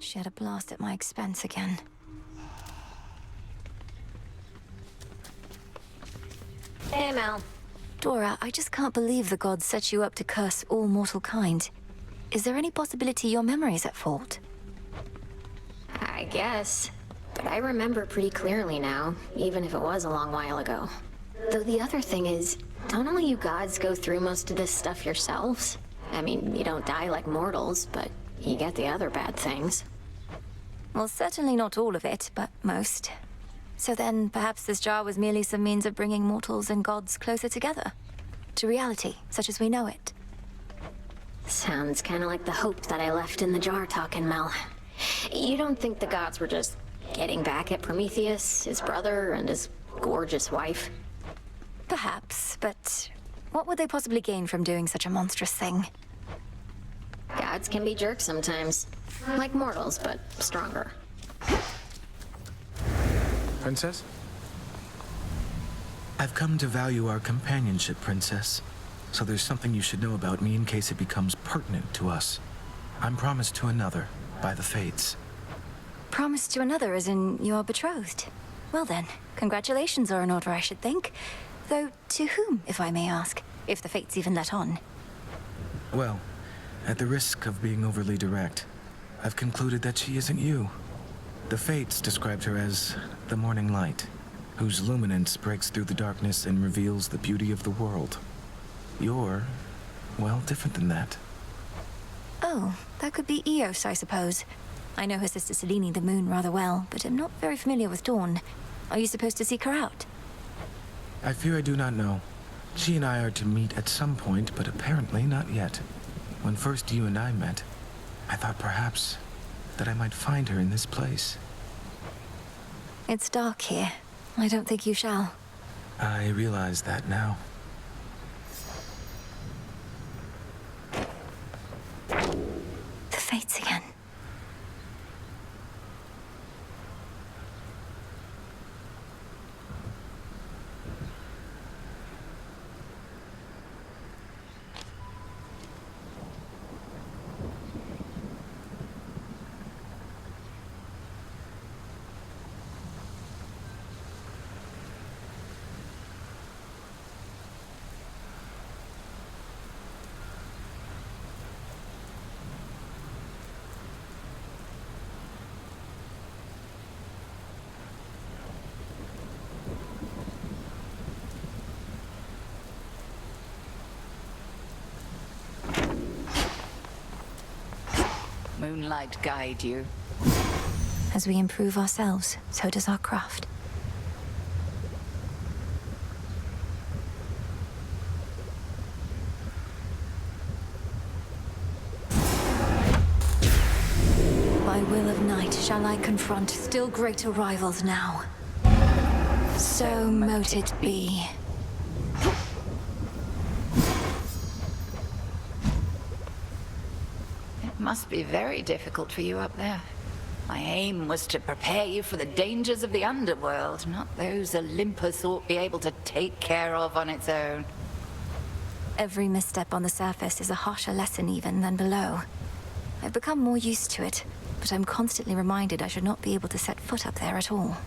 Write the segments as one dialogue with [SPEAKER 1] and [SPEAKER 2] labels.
[SPEAKER 1] She had a blast at my expense again.
[SPEAKER 2] Hey, Mel.
[SPEAKER 1] Dora, I just can't believe the gods set you up to curse all mortal kind. Is there any possibility your memory is at fault?
[SPEAKER 2] I guess. But I remember pretty clearly now, even if it was a long while ago. Though the other thing is, don't all you gods go through most of this stuff yourselves? I mean, you don't die like mortals, but you get the other bad things.
[SPEAKER 1] Well, certainly not all of it, but most. So then, perhaps this jar was merely some means of bringing mortals and gods closer together. To reality, such as we know it.
[SPEAKER 2] Sounds kinda like the hope that I left in the jar talking, Mel. You don't think the gods were just getting back at Prometheus, his brother, and his gorgeous wife?
[SPEAKER 1] Perhaps, but what would they possibly gain from doing such a monstrous thing?
[SPEAKER 2] Gods can be jerks sometimes. Like mortals, but stronger.
[SPEAKER 3] Princess?
[SPEAKER 4] I've come to value our companionship, Princess. So there's something you should know about me in case it becomes pertinent to us. I'm promised to another, by the Fates.
[SPEAKER 1] Promised to another as in you're betrothed? Well then, congratulations are in order, I should think. Though, to whom, if I may ask? If the Fates even let on.
[SPEAKER 4] Well, at the risk of being overly direct, I've concluded that she isn't you. The Fates described her as the morning light, whose luminance breaks through the darkness and reveals the beauty of the world. You're, well, different than that.
[SPEAKER 1] Oh, that could be Eos, I suppose. I know her sister Selene the Moon rather well, but I'm not very familiar with Dawn. Are you supposed to seek her out?
[SPEAKER 4] I fear I do not know. She and I are to meet at some point, but apparently not yet. When first you and I met, I thought perhaps that I might find her in this place.
[SPEAKER 1] It's dark here. I don't think you shall.
[SPEAKER 4] I realize that now.
[SPEAKER 1] The Fates again.
[SPEAKER 5] Moonlight guide you.
[SPEAKER 1] As we improve ourselves, so does our craft. By will of night shall I confront still greater rivals now. So mote it be.
[SPEAKER 5] It must be very difficult for you up there. My aim was to prepare you for the dangers of the underworld, not those Olympus ought be able to take care of on its own.
[SPEAKER 1] Every misstep on the surface is a harsher lesson even than below. I've become more used to it, but I'm constantly reminded I should not be able to set foot up there at all.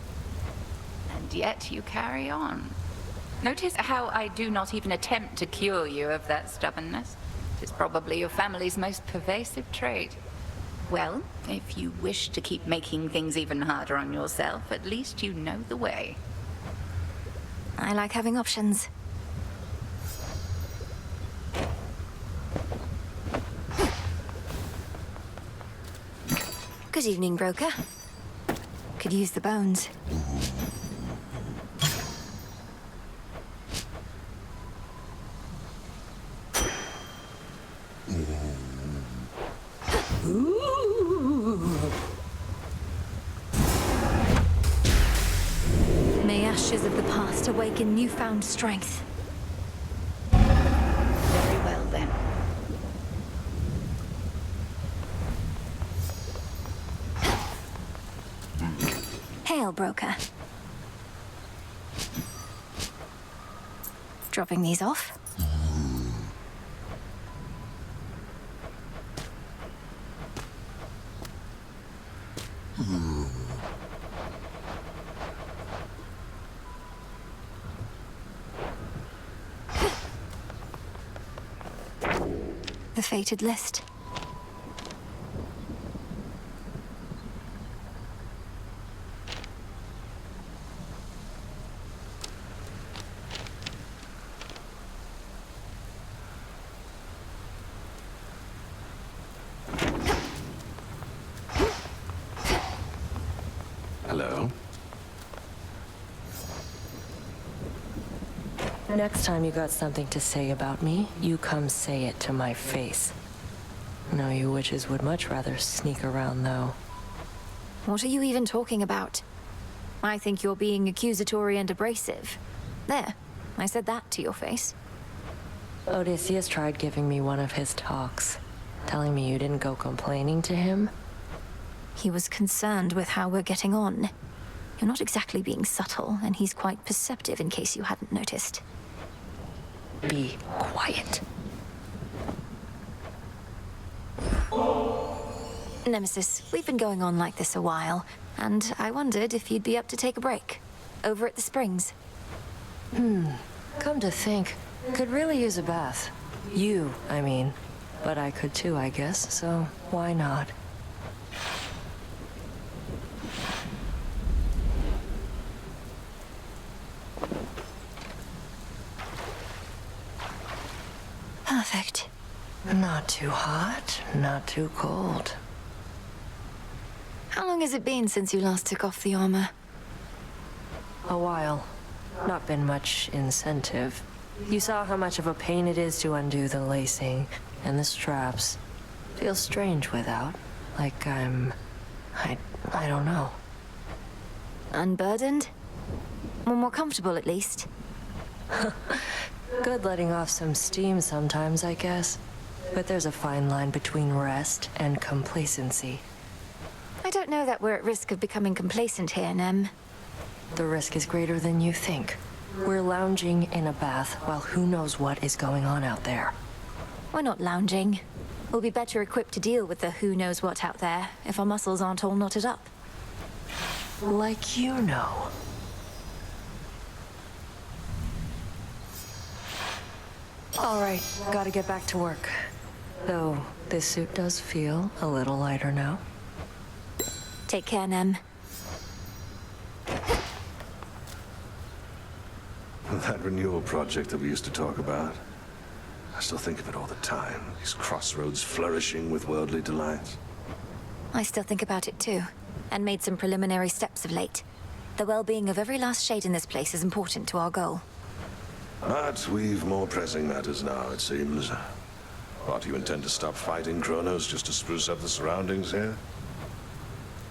[SPEAKER 5] And yet you carry on. Notice how I do not even attempt to cure you of that stubbornness. It is probably your family's most pervasive trait. Well, if you wish to keep making things even harder on yourself, at least you know the way.
[SPEAKER 1] I like having options. Good evening, broker. Could use the bones. May ashes of the past awaken newfound strength.
[SPEAKER 5] Very well, then.
[SPEAKER 1] Hail, broker. Dropping these off. The fated list.
[SPEAKER 3] Hello?
[SPEAKER 6] Next time you got something to say about me, you come say it to my face. No, you witches would much rather sneak around, though.
[SPEAKER 1] What are you even talking about? I think you're being accusatory and abrasive. There, I said that to your face.
[SPEAKER 6] Odysseus tried giving me one of his talks, telling me you didn't go complaining to him.
[SPEAKER 1] He was concerned with how we're getting on. You're not exactly being subtle, and he's quite perceptive in case you hadn't noticed.
[SPEAKER 6] Be quiet.
[SPEAKER 1] Nemesis, we've been going on like this a while, and I wondered if you'd be up to take a break. Over at the Springs.
[SPEAKER 6] Come to think, could really use a bath. You, I mean. But I could too, I guess, so why not?
[SPEAKER 1] Perfect.
[SPEAKER 6] Not too hot, not too cold.
[SPEAKER 1] How long has it been since you last took off the armor?
[SPEAKER 6] A while. Not been much incentive. You saw how much of a pain it is to undo the lacing and the straps. Feels strange without. Like I don't know.
[SPEAKER 1] Unburdened? Or more comfortable, at least?
[SPEAKER 6] Good letting off some steam sometimes, I guess. But there's a fine line between rest and complacency.
[SPEAKER 1] I don't know that we're at risk of becoming complacent here, Nem.
[SPEAKER 6] The risk is greater than you think. We're lounging in a bath while who knows what is going on out there.
[SPEAKER 1] We're not lounging. We'll be better equipped to deal with the who knows what out there if our muscles aren't all knotted up.
[SPEAKER 6] Like you know. All right, gotta get back to work. Though, this suit does feel a little lighter now.
[SPEAKER 1] Take care, Nem.
[SPEAKER 3] That renewal project that we used to talk about. I still think of it all the time. These crossroads flourishing with worldly delights.
[SPEAKER 1] I still think about it too, and made some preliminary steps of late. The well-being of every last shade in this place is important to our goal.
[SPEAKER 3] But we've more pressing matters now, it seems. What, do you intend to stop fighting Chronos just to spruce up the surroundings here?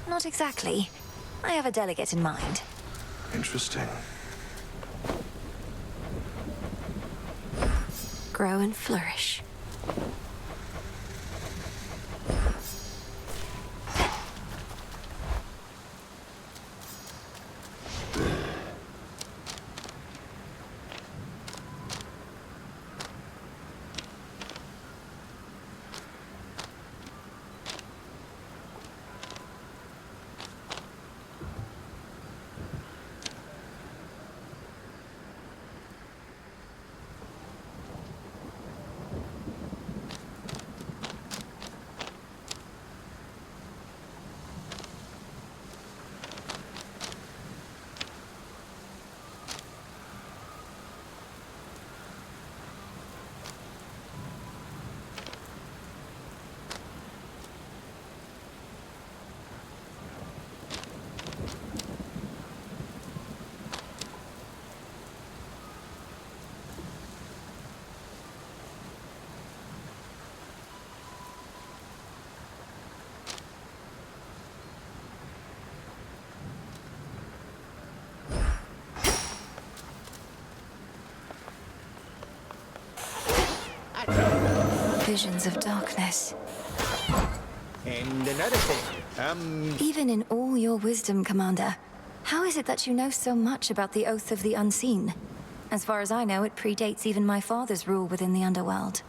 [SPEAKER 1] Not exactly. I have a delegate in mind.
[SPEAKER 3] Interesting.
[SPEAKER 1] Grow and flourish. Visions of darkness.
[SPEAKER 7] And another thing,
[SPEAKER 1] Even in all your wisdom, Commander, how is it that you know so much about the Oath of the Unseen? As far as I know, it predates even my father's rule within the underworld.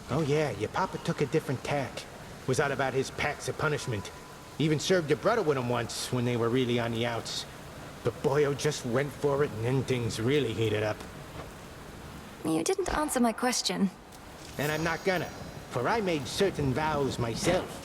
[SPEAKER 7] oh yeah, your papa took a different tack. Was out about his pacts of punishment. Even served your brother with him once when they were really on the outs. But boyo just went for it and then things really heated up.
[SPEAKER 1] You didn't answer my question.
[SPEAKER 7] And I'm not gonna, for I made certain vows myself.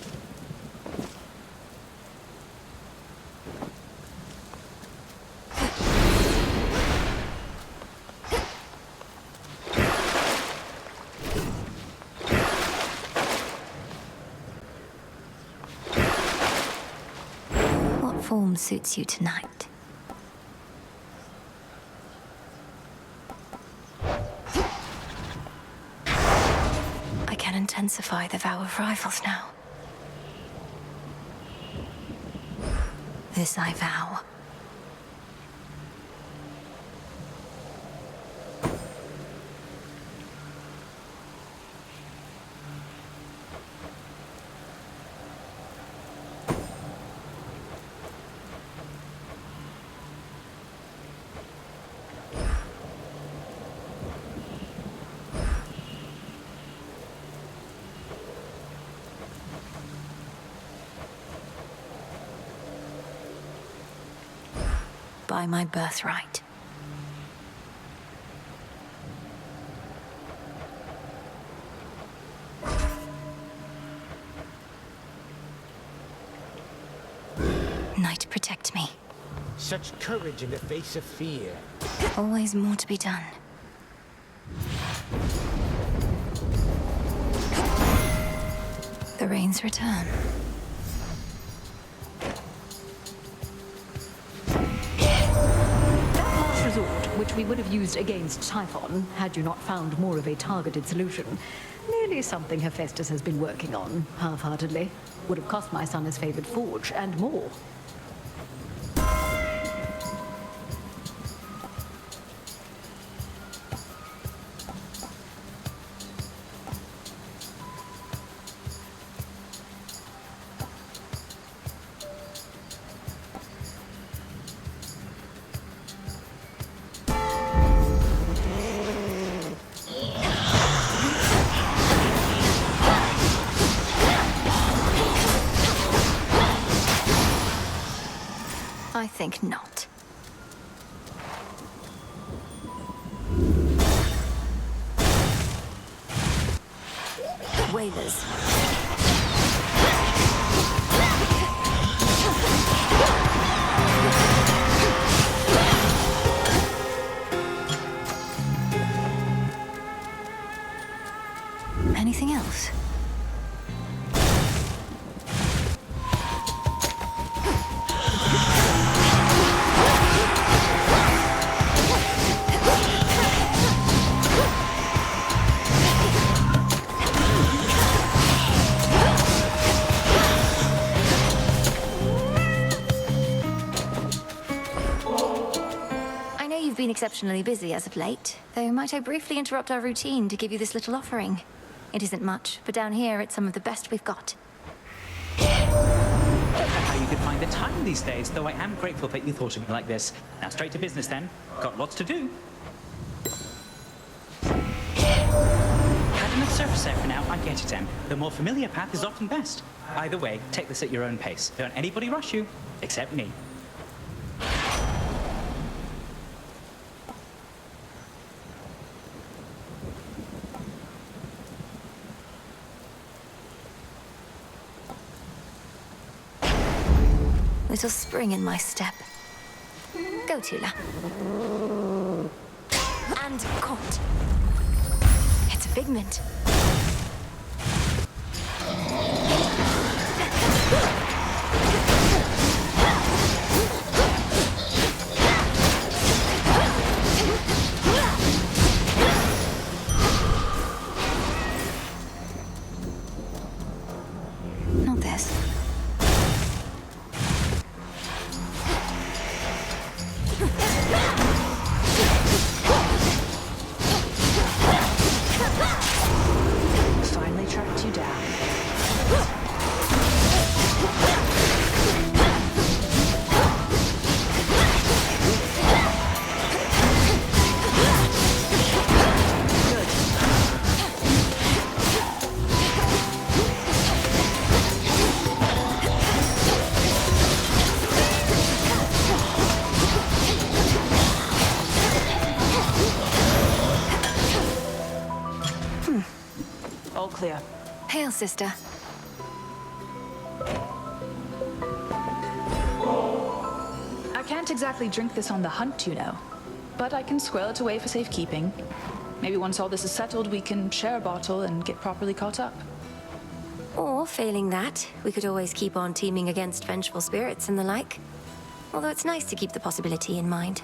[SPEAKER 1] What form suits you tonight? I can intensify the vow of rivals now. This I vow. By my birthright. Night, protect me.
[SPEAKER 7] Such courage in the face of fear.
[SPEAKER 1] Always more to be done. The rains return.
[SPEAKER 8] Resort, which we would have used against Typhon, had you not found more of a targeted solution. Nearly something Hephaestus has been working on, half-heartedly. Would have cost my son his favored forge, and more.
[SPEAKER 1] I think not. Whalers. Anything else? Been exceptionally busy as of late, though might I briefly interrupt our routine to give you this little offering? It isn't much, but down here it's some of the best we've got.
[SPEAKER 9] How you could find the time these days, though I am grateful that you thought of me like this. Now straight to business then. Got lots to do. Had enough surface there for now, I get it, Em. The more familiar path is often best. Either way, take this at your own pace. Don't anybody rush you, except me.
[SPEAKER 1] Little spring in my step. Go, Tula. And caught. It's a figment. Not this.
[SPEAKER 8] Finally tracked you down.
[SPEAKER 1] well, sister.
[SPEAKER 10] I can't exactly drink this on the hunt, you know. But I can squirrel it away for safekeeping. Maybe once all this is settled, we can share a bottle and get properly caught up.
[SPEAKER 1] Or, failing that, we could always keep on teaming against vengeful spirits and the like. Although it's nice to keep the possibility in mind.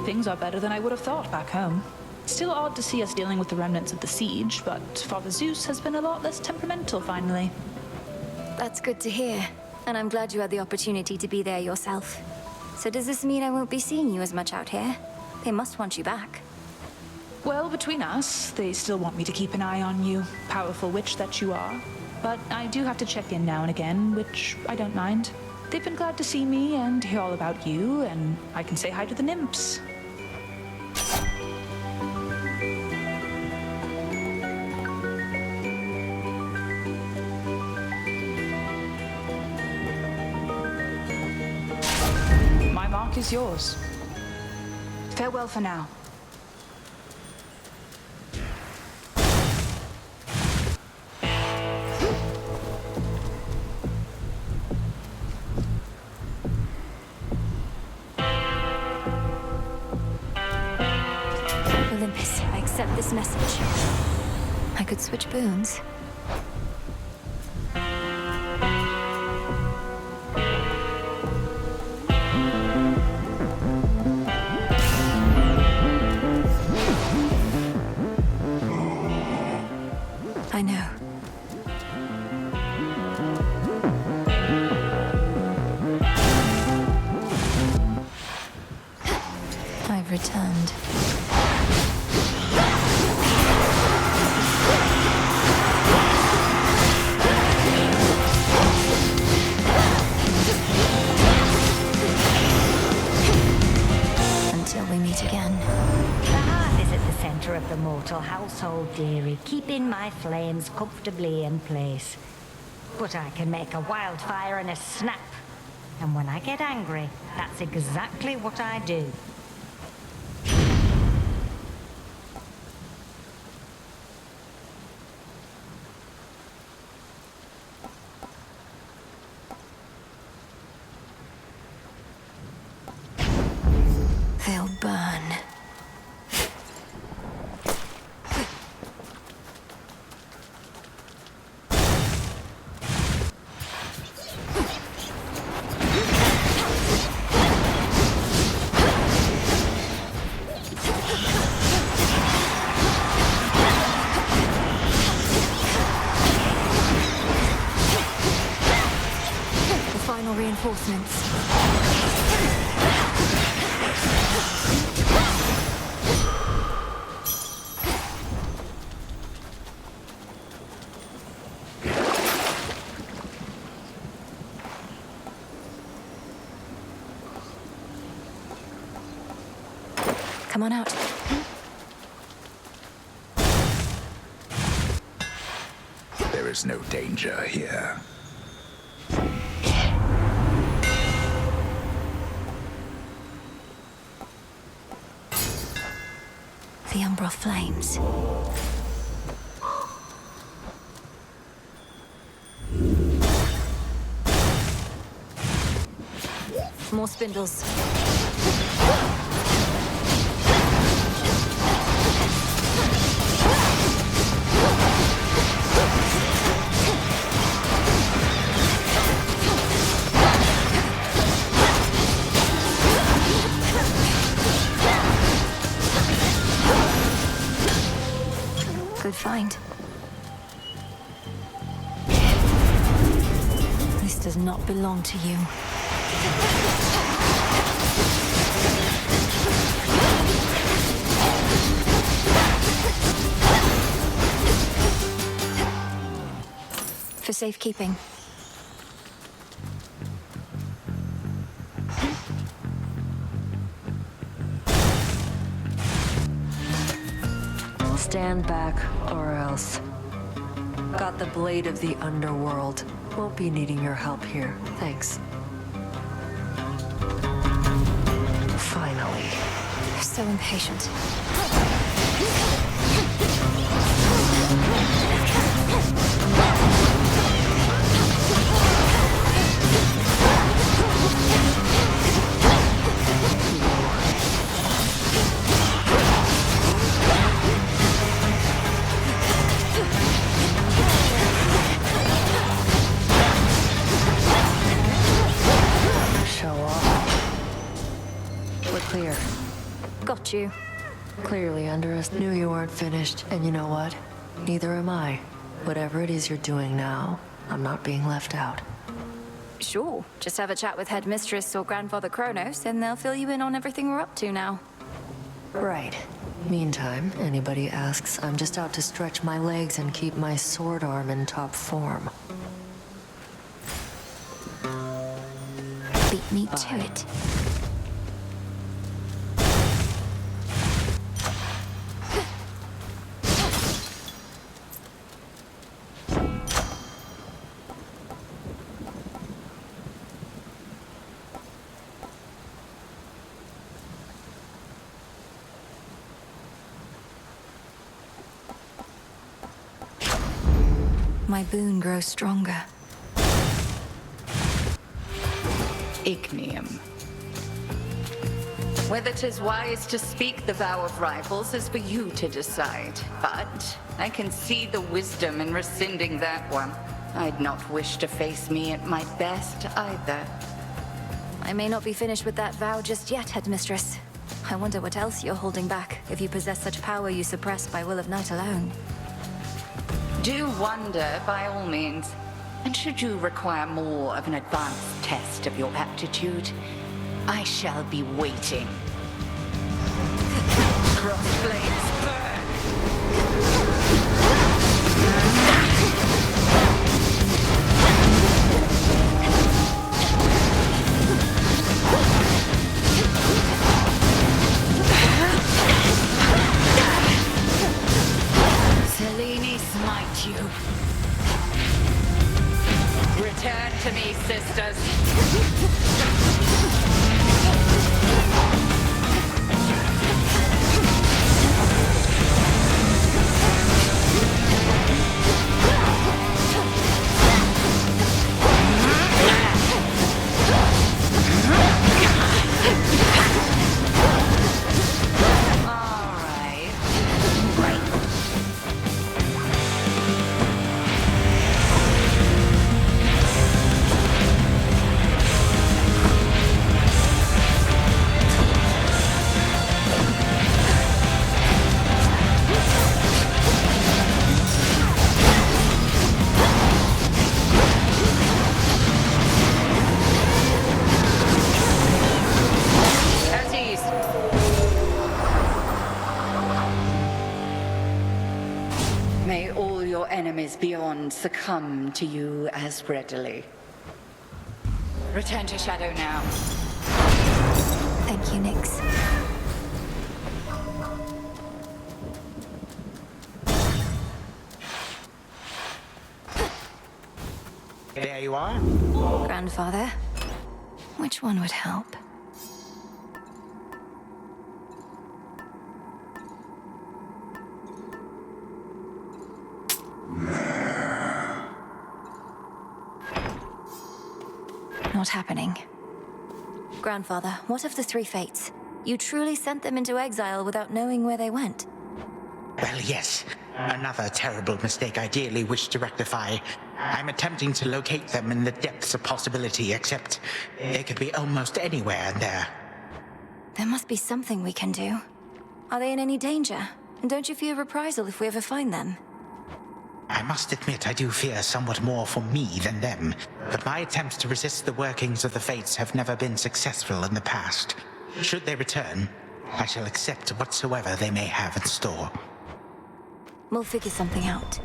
[SPEAKER 10] Things are better than I would have thought back home. Still odd to see us dealing with the remnants of the siege, but Father Zeus has been a lot less temperamental finally.
[SPEAKER 1] That's good to hear. And I'm glad you had the opportunity to be there yourself. So does this mean I won't be seeing you as much out here? They must want you back.
[SPEAKER 10] Well, between us, they still want me to keep an eye on you, powerful witch that you are. But I do have to check in now and again, which I don't mind. They've been glad to see me and hear all about you, and I can say hi to the nymphs. My mark is yours. Farewell for now.
[SPEAKER 1] Olympus, I accept this message. I could switch boons. I know. I've returned. Until we meet again.
[SPEAKER 11] The hearth is at the center of the mortal household, dearie, keeping my flames comfortably in place. But I can make a wildfire in a snap. And when I get angry, that's exactly what I do.
[SPEAKER 1] They'll burn. The final reinforcements. Come on out.
[SPEAKER 12] There is no danger here.
[SPEAKER 1] The Umbra flames. More spindles. Good find. This does not belong to you. For safekeeping.
[SPEAKER 6] Stand back, or else. Got the blade of the underworld. Won't be needing your help here. Thanks. Finally.
[SPEAKER 1] You're so impatient. stopped you.
[SPEAKER 6] Clearly knew you weren't finished, and you know what? Neither am I. Whatever it is you're doing now, I'm not being left out.
[SPEAKER 1] Sure, just have a chat with Headmistress or Grandfather Chronos, and they'll fill you in on everything we're up to now.
[SPEAKER 6] Right. Meantime, anybody asks, I'm just out to stretch my legs and keep my sword arm in top form.
[SPEAKER 1] Beat me to it. My boon grows stronger.
[SPEAKER 5] Ignium. Whether 'tis wise to speak the vow of rivals is for you to decide, but I can see the wisdom in rescinding that one. I'd not wish to face me at my best either.
[SPEAKER 1] I may not be finished with that vow just yet, Headmistress. I wonder what else you're holding back, if you possess such power you suppress by will of night alone.
[SPEAKER 5] Do wonder, by all means. And should you require more of an advanced test of your aptitude, I shall be waiting. Crossblades burn! Selene, smite you. Return to me, sisters. May all your enemies beyond succumb to you as readily. Return to Shadow now.
[SPEAKER 1] Thank you, Nyx.
[SPEAKER 7] There you are.
[SPEAKER 1] Grandfather, which one would help? Not happening. Grandfather, what of the three fates? You truly sent them into exile without knowing where they went.
[SPEAKER 13] Well, yes. Another terrible mistake I dearly wish to rectify. I'm attempting to locate them in the depths of possibility, except they could be almost anywhere in there.
[SPEAKER 1] There must be something we can do. Are they in any danger? And don't you fear reprisal if we ever find them?
[SPEAKER 13] I must admit I do fear somewhat more for me than them, but my attempts to resist the workings of the Fates have never been successful in the past. Should they return, I shall accept whatsoever they may have in store.
[SPEAKER 1] We'll figure something out.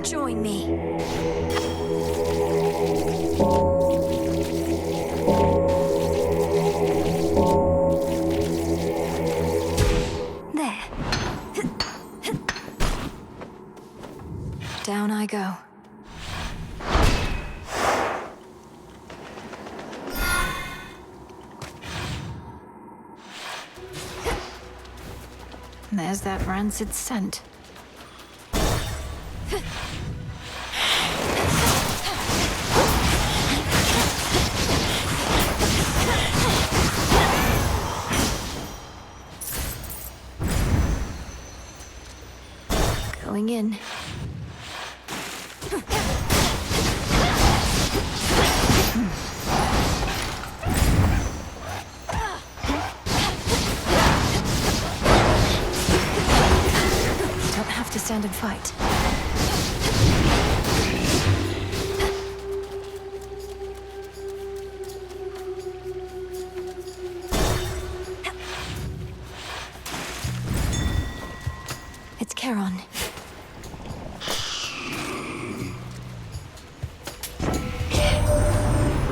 [SPEAKER 1] Join me. There. Down I go. There's that rancid scent. Going in. Don't have to stand and fight. It's Charon.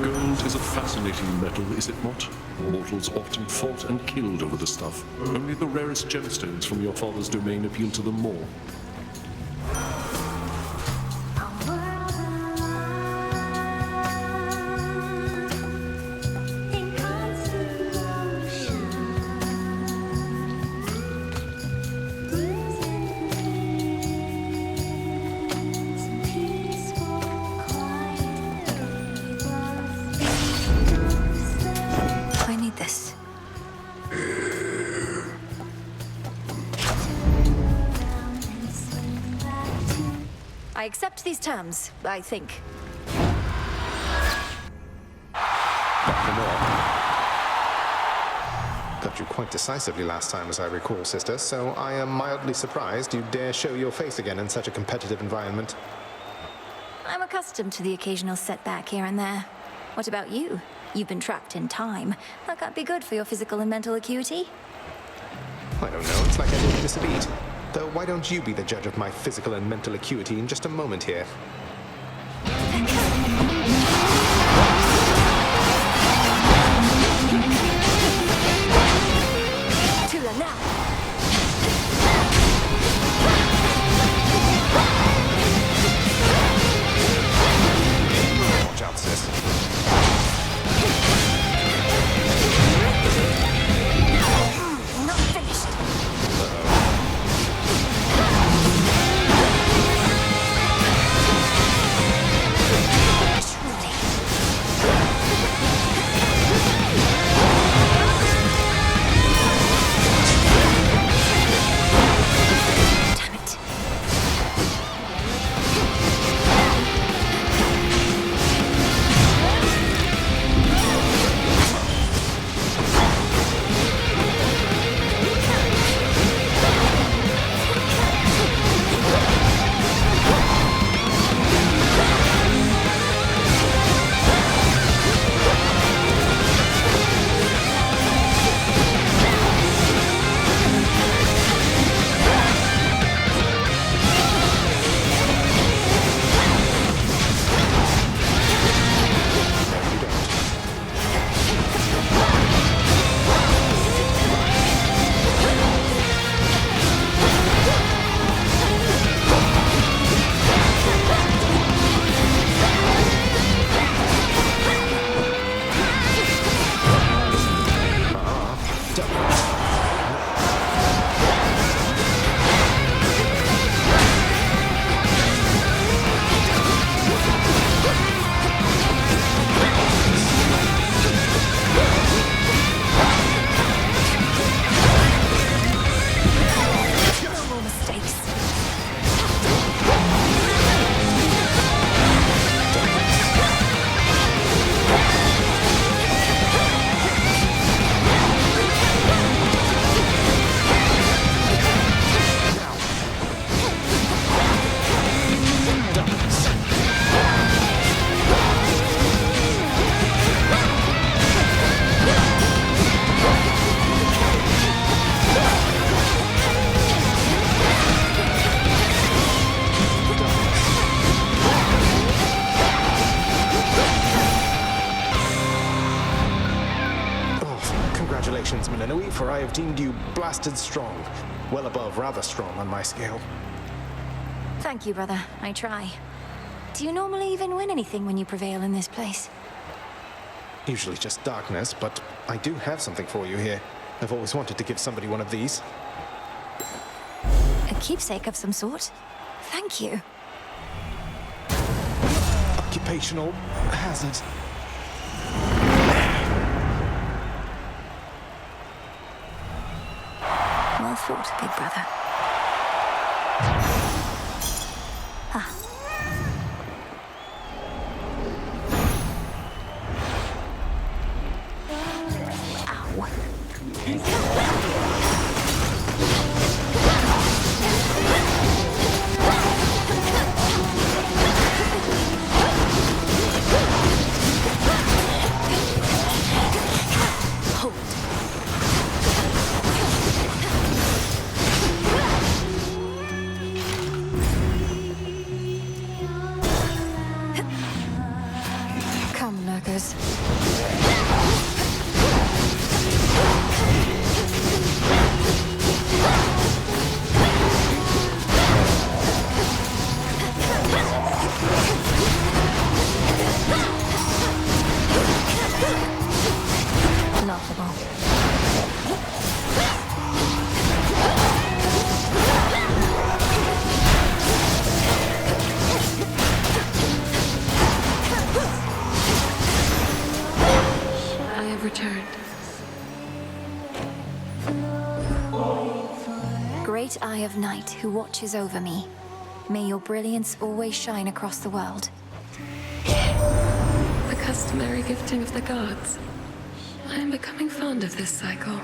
[SPEAKER 14] Gold is a fascinating metal, is it not? Mortals often fought and killed over the stuff. Only the rarest gemstones from your father's domain appeal to them more.
[SPEAKER 1] I need this. I accept these terms, I think.
[SPEAKER 15] Got you quite decisively last time, as I recall, sister, so I am mildly surprised you dare show your face again in such a competitive environment.
[SPEAKER 1] I'm accustomed to the occasional setback here and there. What about you? You've been trapped in time. That can't be good for your physical and mental acuity.
[SPEAKER 15] I don't know, it's like I didn't miss a beat. Though why don't you be the judge of my physical and mental acuity in just a moment here?
[SPEAKER 1] Tula now!
[SPEAKER 15] Watch out, sis.
[SPEAKER 1] Not finished. Damn it.
[SPEAKER 15] Congratulations, Melinoe, for I have deemed you blasted strong. Well above rather strong on my scale.
[SPEAKER 1] Thank you, brother. I try. Do you normally even win anything when you prevail in this place?
[SPEAKER 15] Usually just darkness, but I do have something for you here. I've always wanted to give somebody one of these.
[SPEAKER 1] A keepsake of some sort? Thank you.
[SPEAKER 15] Occupational hazard.
[SPEAKER 1] Well fought, big brother. Come, lurkers. Laughable.
[SPEAKER 16] I have returned.
[SPEAKER 1] Great Eye of Night, who watches over me. May your brilliance always shine across the world.
[SPEAKER 16] The customary gifting of the gods. I am becoming fond of this cycle.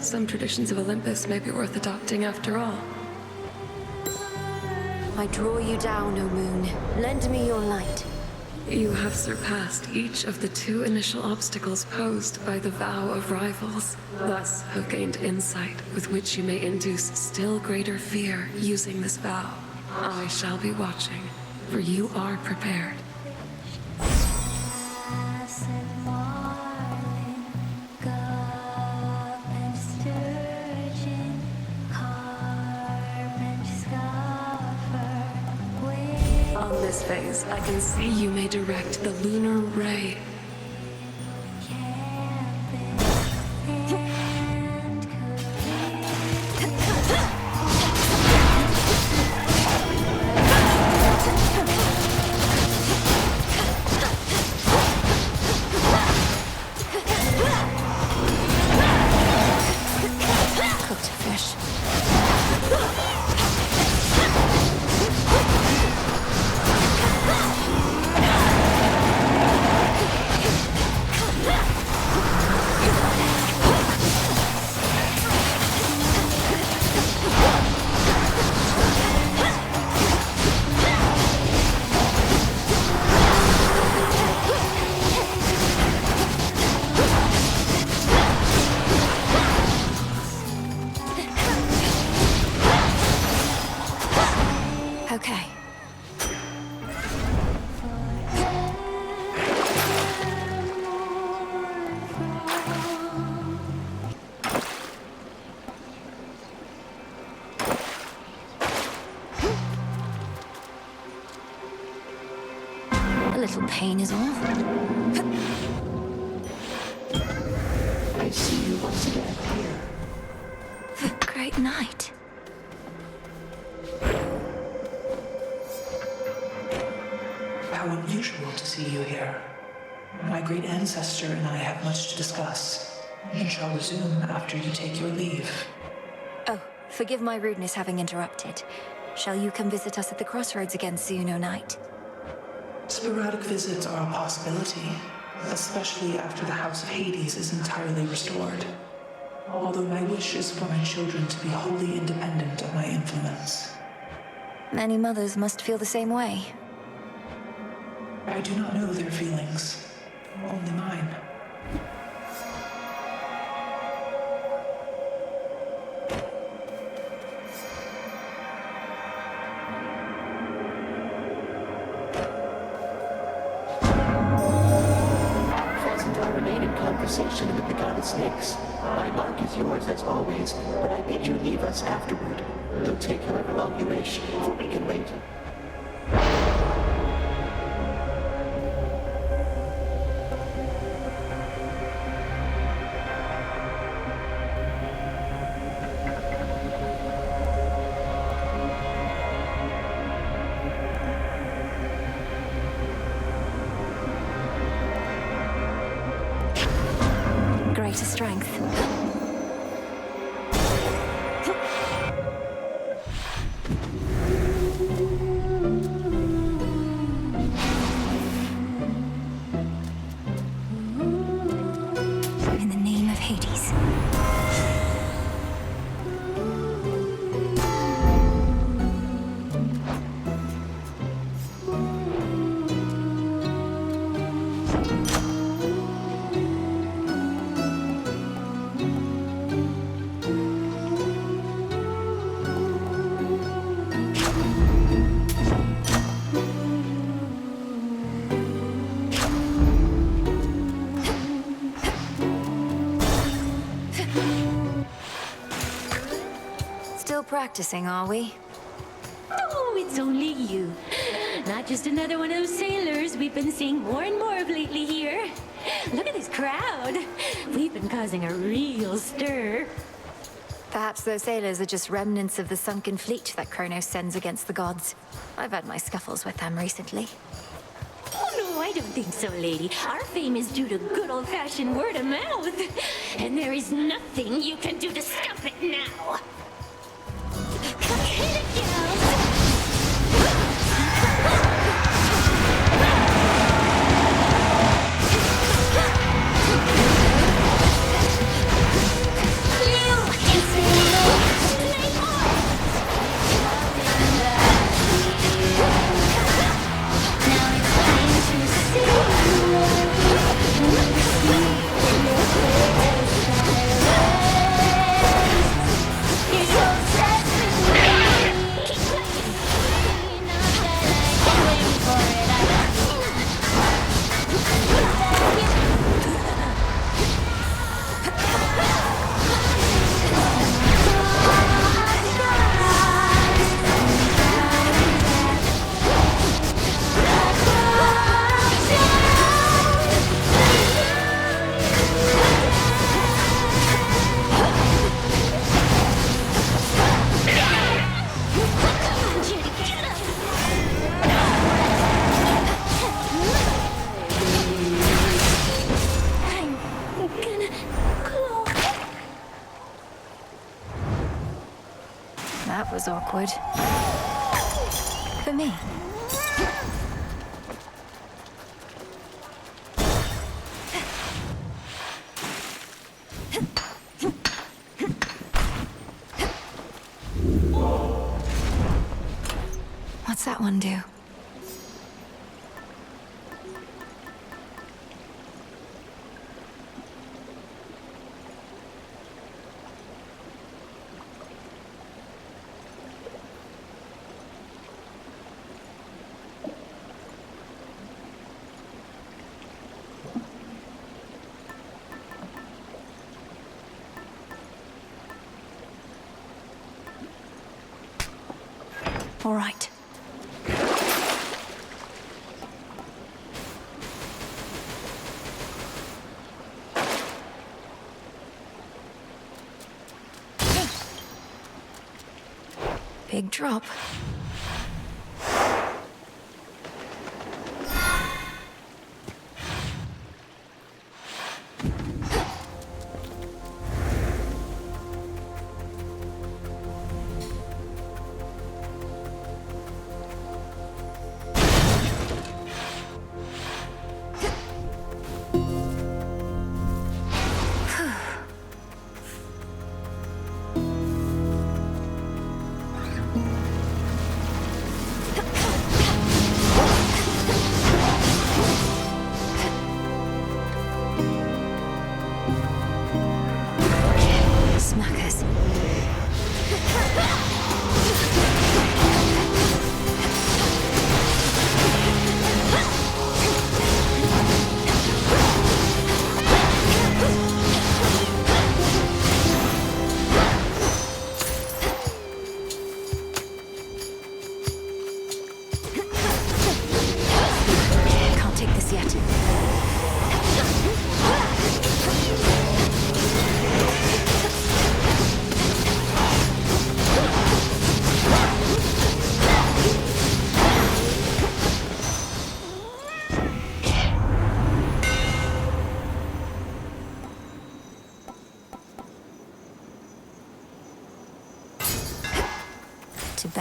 [SPEAKER 16] Some traditions of Olympus may be worth adopting after all.
[SPEAKER 1] I draw you down, O moon. Lend me your light.
[SPEAKER 16] You have surpassed each of the 2 initial obstacles posed by the vow of rivals. Thus have gained insight with which you may induce still greater fear using this vow. I shall be watching, for you are prepared. On this phase, I can see you may direct the lunar ray.
[SPEAKER 1] Cooked fish. Okay. A little pain is all.
[SPEAKER 16] I see you once again here.
[SPEAKER 1] The great night.
[SPEAKER 17] How unusual to see you here. My great ancestor and I have much to discuss, and shall resume after you take your leave.
[SPEAKER 1] Oh, forgive my rudeness having interrupted. Shall you come visit us at the crossroads again soon, O Night?
[SPEAKER 17] Sporadic visits are a possibility, especially after the House of Hades is entirely restored. Although my wish is for my children to be wholly independent of my influence.
[SPEAKER 1] Many mothers must feel the same way.
[SPEAKER 17] I do not know their feelings, only mine.
[SPEAKER 16] Pheasant, I remain in conversation with the god of snakes. My mark is yours as always, but I bid you leave us afterward. Though take however long you wish, for we can wait.
[SPEAKER 1] Greater strength. Still practicing, are we?
[SPEAKER 18] Oh, it's only you. Not just another one of those sailors we've been seeing more and more of lately here. Look at this crowd. We've been causing a real stir.
[SPEAKER 1] Perhaps those sailors are just remnants of the sunken fleet that Chronos sends against the gods. I've had my scuffles with them recently.
[SPEAKER 18] Oh, no, I don't think so, lady. Our fame is due to good old-fashioned word of mouth. And there is nothing you can do to stop it now. Hit it, gals!
[SPEAKER 1] That was awkward. For me. What's that one do? All right. Big drop.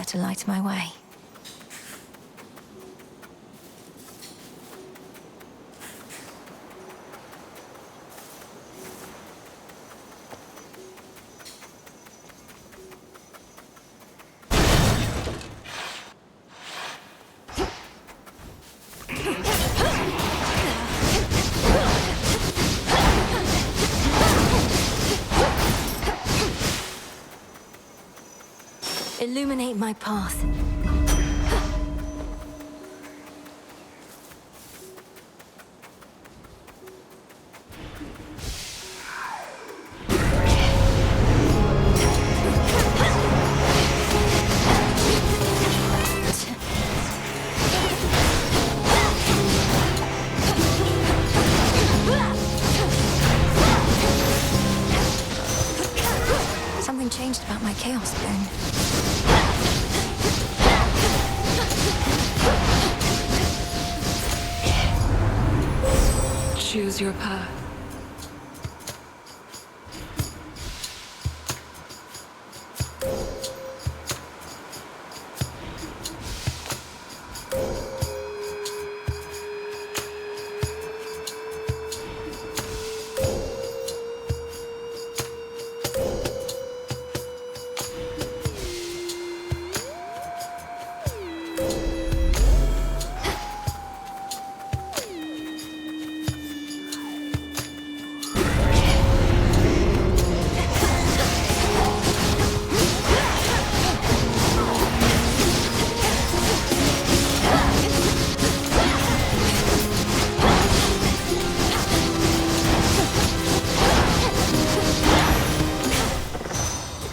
[SPEAKER 1] To light my way. Illuminate my path.
[SPEAKER 16] is your path.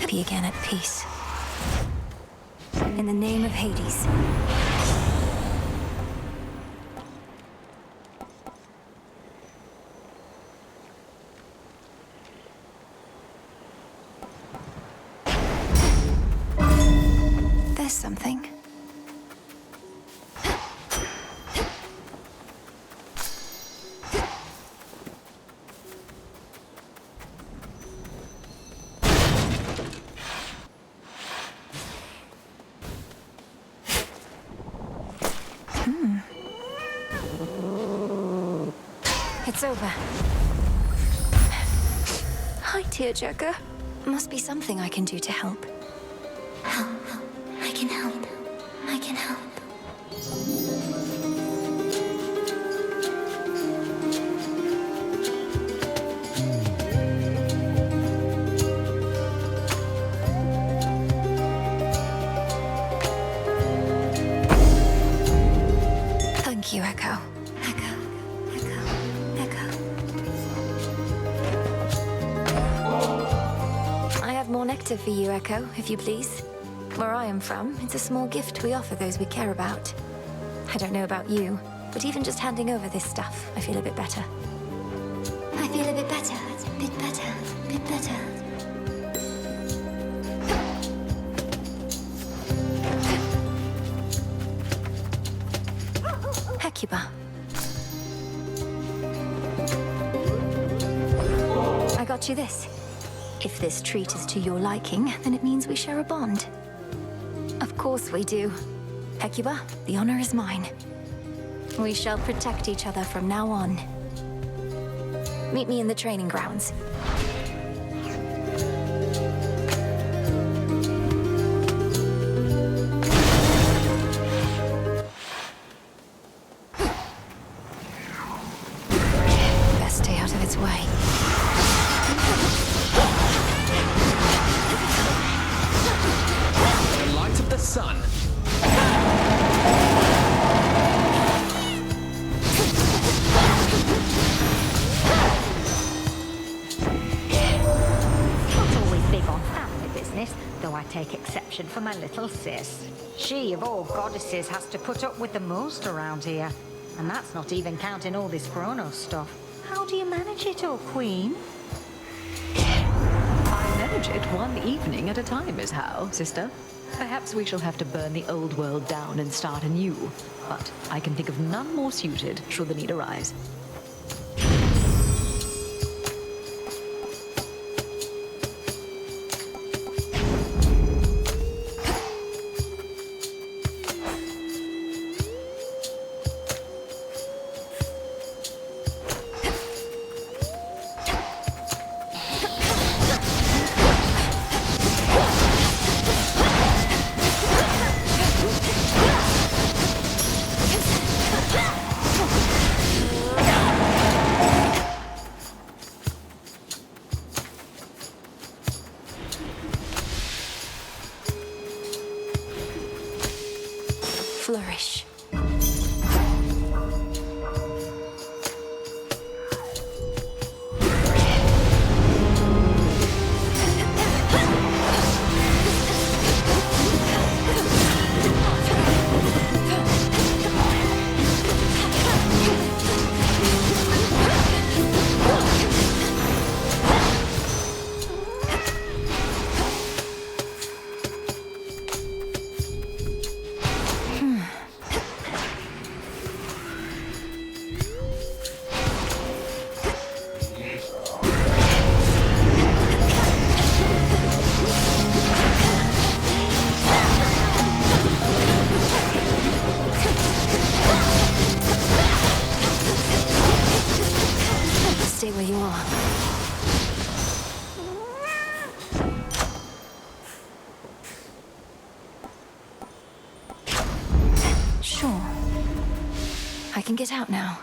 [SPEAKER 1] Be again at peace. In the name of Hades. There's something. It's over. Hi, tearjerker. Must be something I can do to help.
[SPEAKER 2] Help. I can help. I can help.
[SPEAKER 1] Thank you, Echo. More nectar for you, Echo, if you please. Where I am from, it's a small gift we offer those we care about. I don't know about you, but even just handing over this stuff, I feel a bit better.
[SPEAKER 2] I feel a bit better, bit better, bit better.
[SPEAKER 1] Hecuba. I got you this. If this treat is to your liking, then it means we share a bond. Of course we do. Hecuba, the honor is mine. We shall protect each other from now on. Meet me in the training grounds. Best stay out of its way.
[SPEAKER 19] The sun.
[SPEAKER 11] Not always big on family business, though I take exception for my little sis. She, of all goddesses, has to put up with the most around here. And that's not even counting all this Chronos stuff. How do you manage it, oh queen?
[SPEAKER 8] I manage it one evening at a time is how, sister. Perhaps we shall have to burn the old world down and start anew. But I can think of none more suited should the need arise.
[SPEAKER 1] Flourish. can get out now.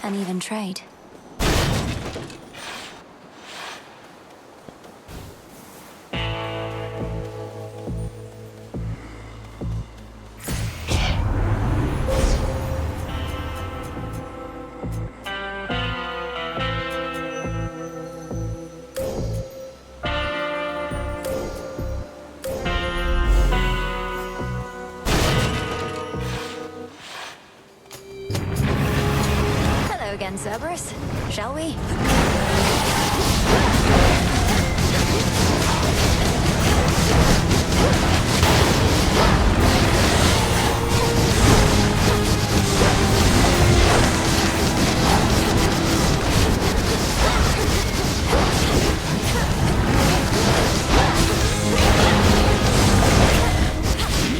[SPEAKER 1] An even trade. Again, Cerberus. Shall we?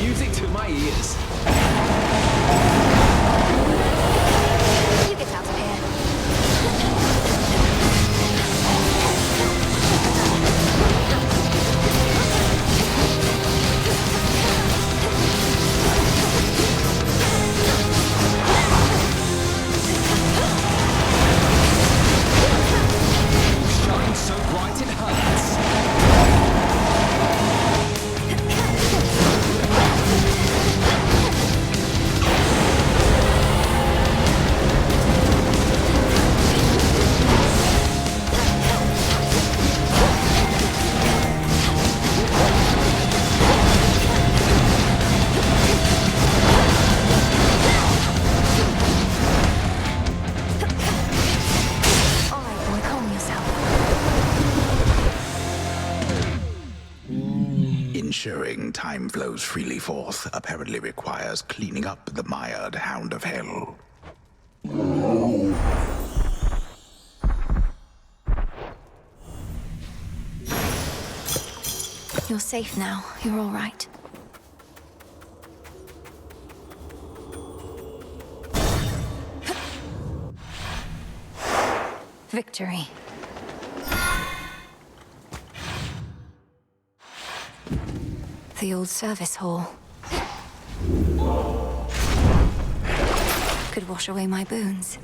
[SPEAKER 19] Music to my ears.
[SPEAKER 1] You get out of here.
[SPEAKER 19] Shine so bright it hurts.
[SPEAKER 1] All right, then calm yourself.
[SPEAKER 12] Ensuring time flows freely forth apparently requires cleaning up the mired hound of hell.
[SPEAKER 1] You're safe now. You're all right. Victory. The old service hall. Could wash away my boons.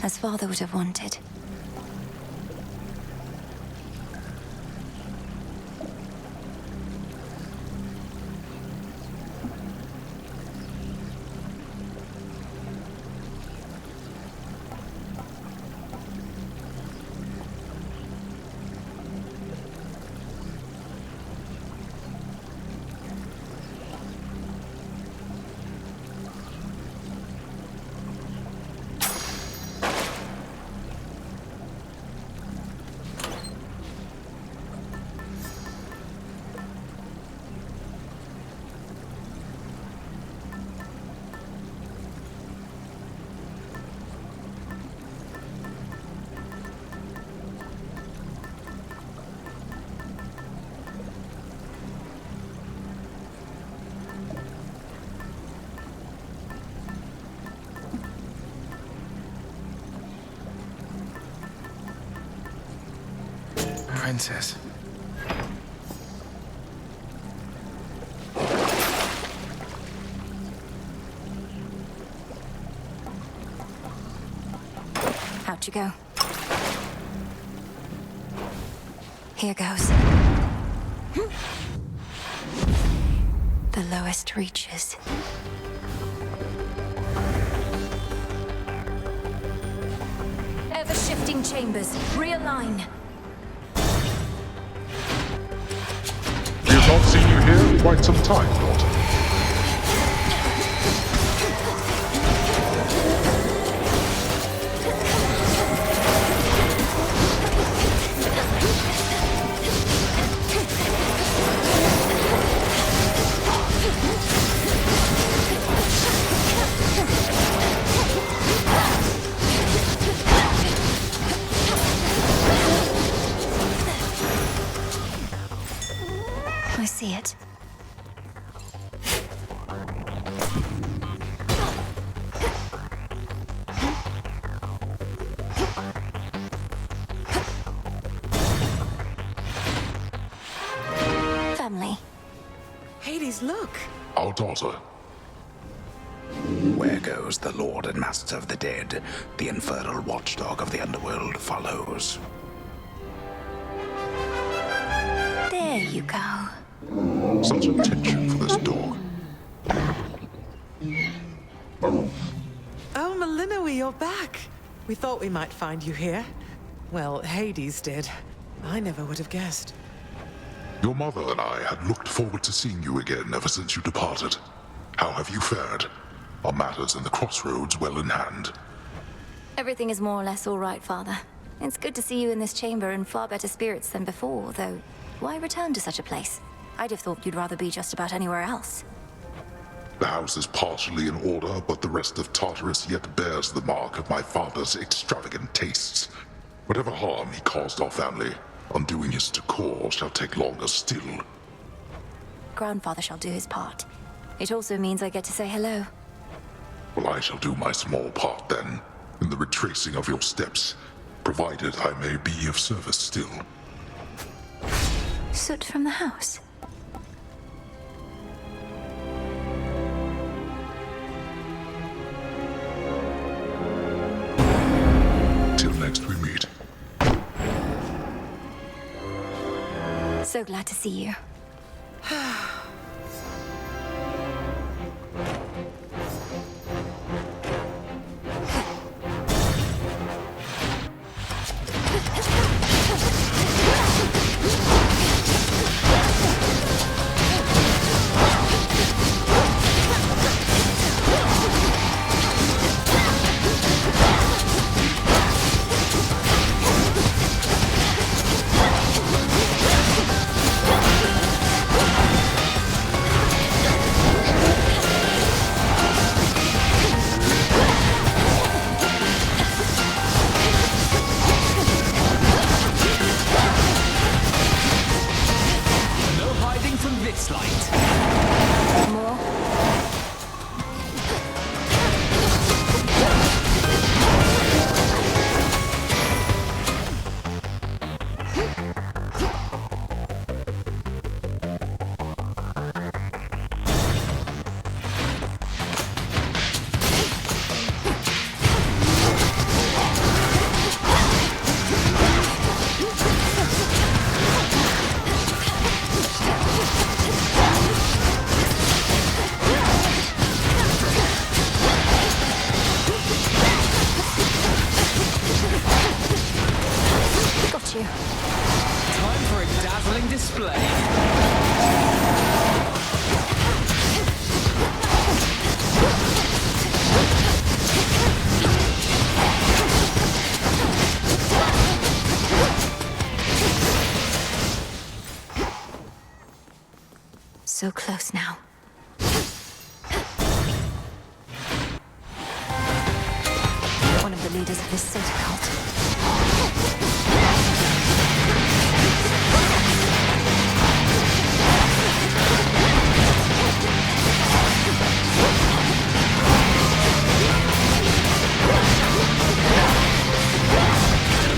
[SPEAKER 1] As Father would have wanted.
[SPEAKER 4] Princess.
[SPEAKER 1] Out you go. Here goes. The lowest reaches. Ever-shifting chambers. Realign.
[SPEAKER 20] We have not seen you here in quite some time, daughter.
[SPEAKER 21] Hades, look.
[SPEAKER 20] Our daughter.
[SPEAKER 12] Where goes the Lord and Master of the Dead? The infernal watchdog of the underworld follows.
[SPEAKER 1] There you go.
[SPEAKER 20] Such attention for this dog.
[SPEAKER 21] Oh, Melinoe, you're back. We thought we might find you here. Well, Hades did. I never would have guessed.
[SPEAKER 20] Your mother and I had looked forward to seeing you again ever since you departed. How have you fared? Are matters in the crossroads well in hand?
[SPEAKER 1] Everything is more or less all right, Father. It's good to see you in this chamber in far better spirits than before, though why return to such a place? I'd have thought you'd rather be just about anywhere else.
[SPEAKER 20] The house is partially in order, but the rest of Tartarus yet bears the mark of my father's extravagant tastes. Whatever harm he caused our family, undoing his decor shall take longer still.
[SPEAKER 1] Grandfather shall do his part. It also means I get to say hello.
[SPEAKER 20] Well, I shall do my small part then, in the retracing of your steps, provided I may be of service still.
[SPEAKER 1] Soot from the house.
[SPEAKER 20] Till next we meet.
[SPEAKER 1] So glad to see you. So close now. One of the leaders of this Scylla cult.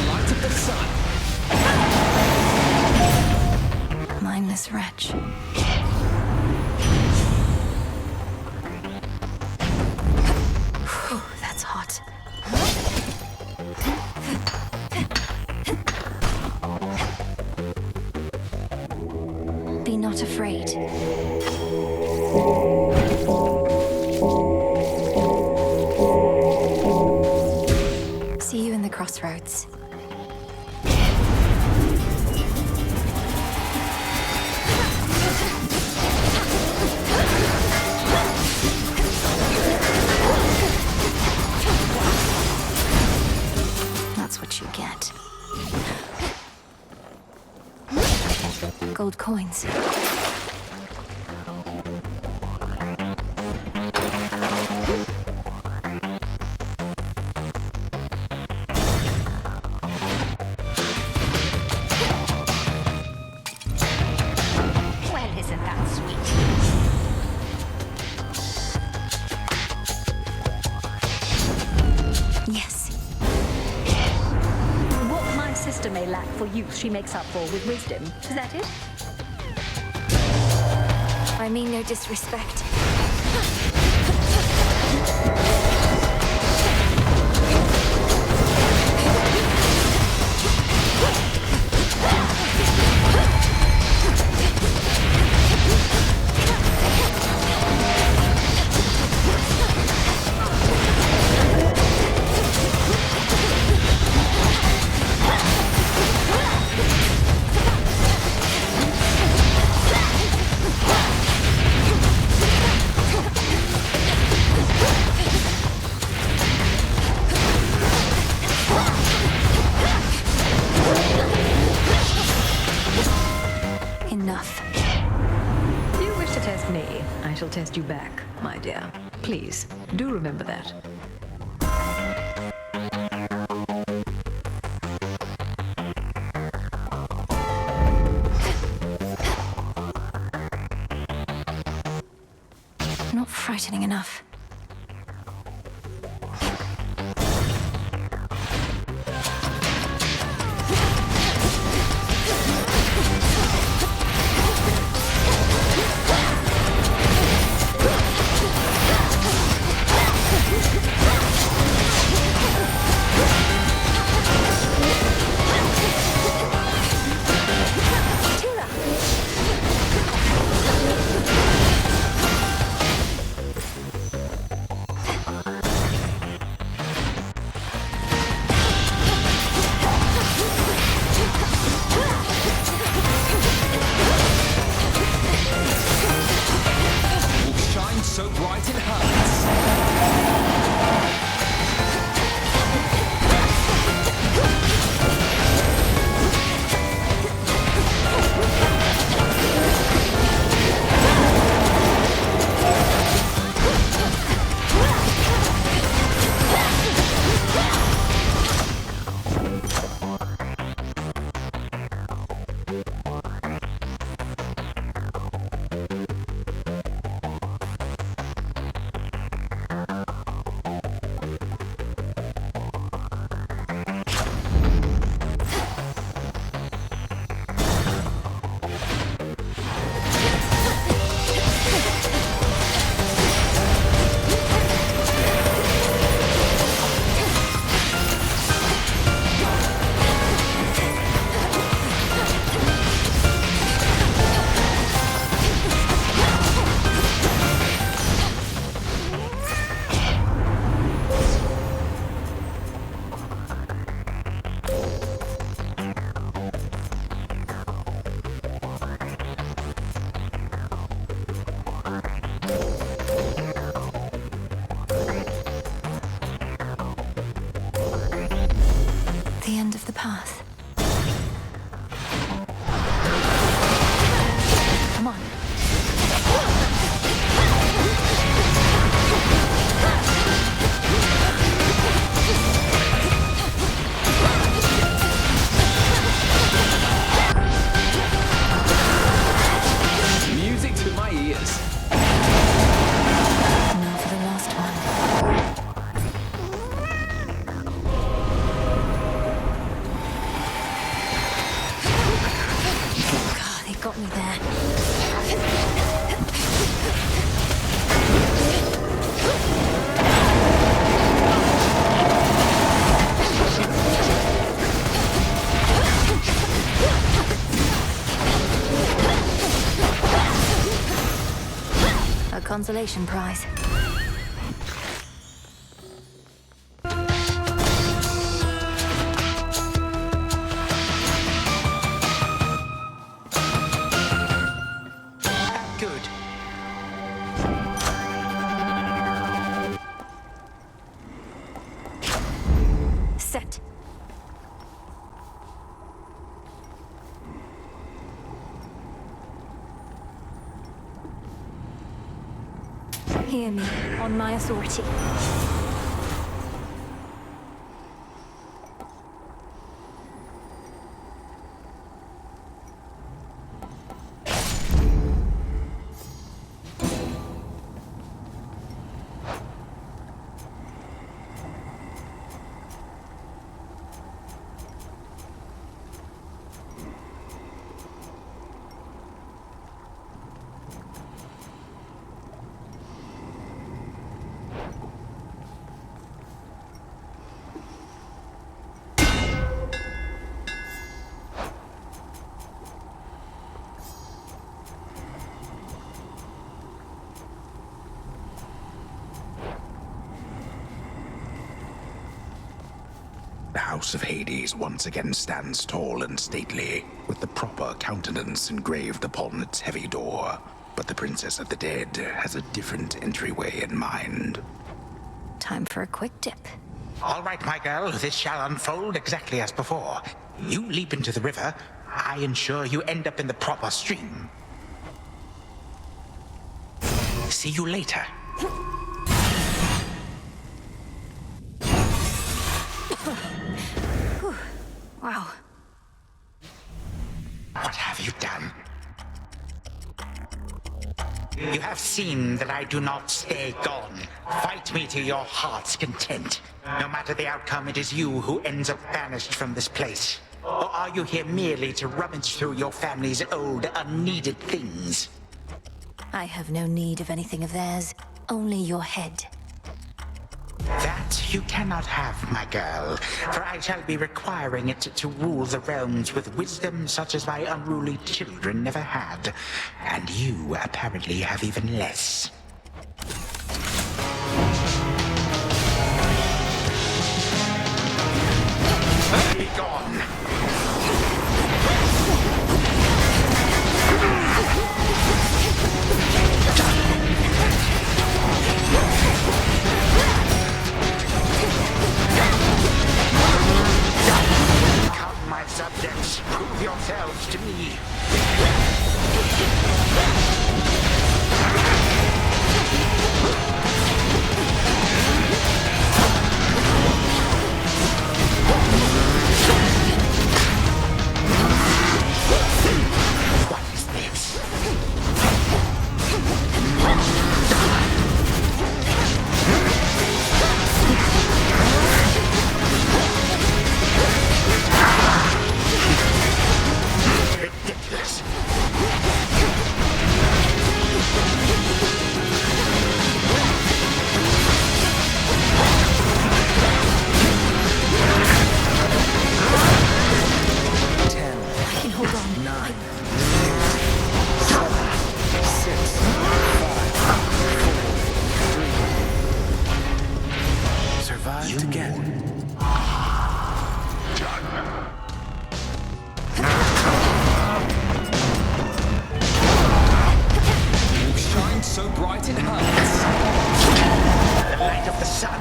[SPEAKER 19] Light of the sun.
[SPEAKER 1] Mindless wretch. That's hot. Be not afraid. See you in the crossroads. That's what you get. Gold coins.
[SPEAKER 11] Well, isn't that sweet?
[SPEAKER 1] Yes.
[SPEAKER 8] What my sister may lack for youth, she makes up for with wisdom. Is that it?
[SPEAKER 1] I mean no disrespect.
[SPEAKER 8] I shall test you back, my dear. Please, do remember that.
[SPEAKER 1] Not frightening enough. The end of the path. Come on.
[SPEAKER 19] Music to my ears.
[SPEAKER 1] Now for the last one. Got me there. A consolation prize. Set. Hear me, on my authority.
[SPEAKER 12] The House of Hades once again stands tall and stately, with the proper countenance engraved upon its heavy door. But the Princess of the Dead has a different entryway in mind.
[SPEAKER 1] Time for a quick dip.
[SPEAKER 13] All right, my girl, this shall unfold exactly as before. You leap into the river, I ensure you end up in the proper stream. See you later.
[SPEAKER 1] Wow.
[SPEAKER 13] What have you done? You have seen that I do not stay gone. Fight me to your heart's content. No matter the outcome, it is you who ends up banished from this place. Or are you here merely to rummage through your family's old, unneeded things?
[SPEAKER 1] I have no need of anything of theirs, only your head.
[SPEAKER 13] That you cannot have, my girl, for I shall be requiring it to rule the realms with wisdom such as my unruly children never had. And you apparently have even less. Be gone! Come, my subjects, prove yourselves to me. What is this? Ridiculous.
[SPEAKER 4] Survived again.
[SPEAKER 19] You shine so bright it hurts.
[SPEAKER 13] The light of the sun.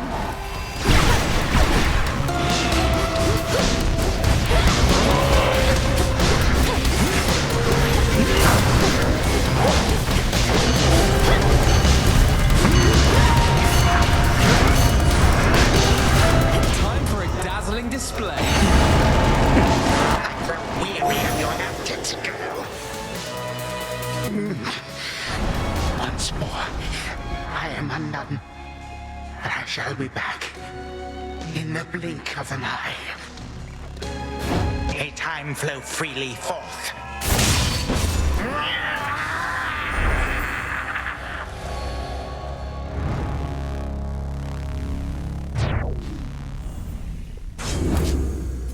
[SPEAKER 19] Time for a dazzling display.
[SPEAKER 13] I grow weary of your antics, girl. Once more, I am undone. But I shall be back in the blink of an eye. May time flow freely forth.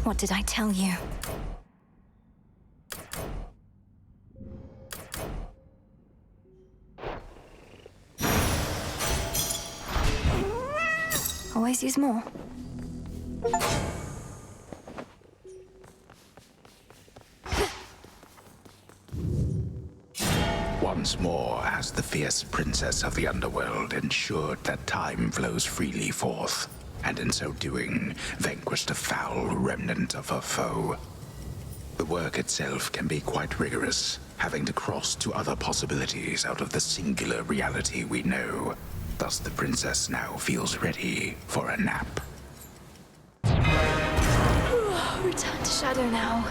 [SPEAKER 1] What did I tell you? Always use more.
[SPEAKER 12] Once more has the fierce princess of the underworld ensured that time flows freely forth, and in so doing, vanquished a foul remnant of her foe. The work itself can be quite rigorous, having to cross to other possibilities out of the singular reality we know. Thus the princess now feels ready for a nap.
[SPEAKER 1] Return to shadow now.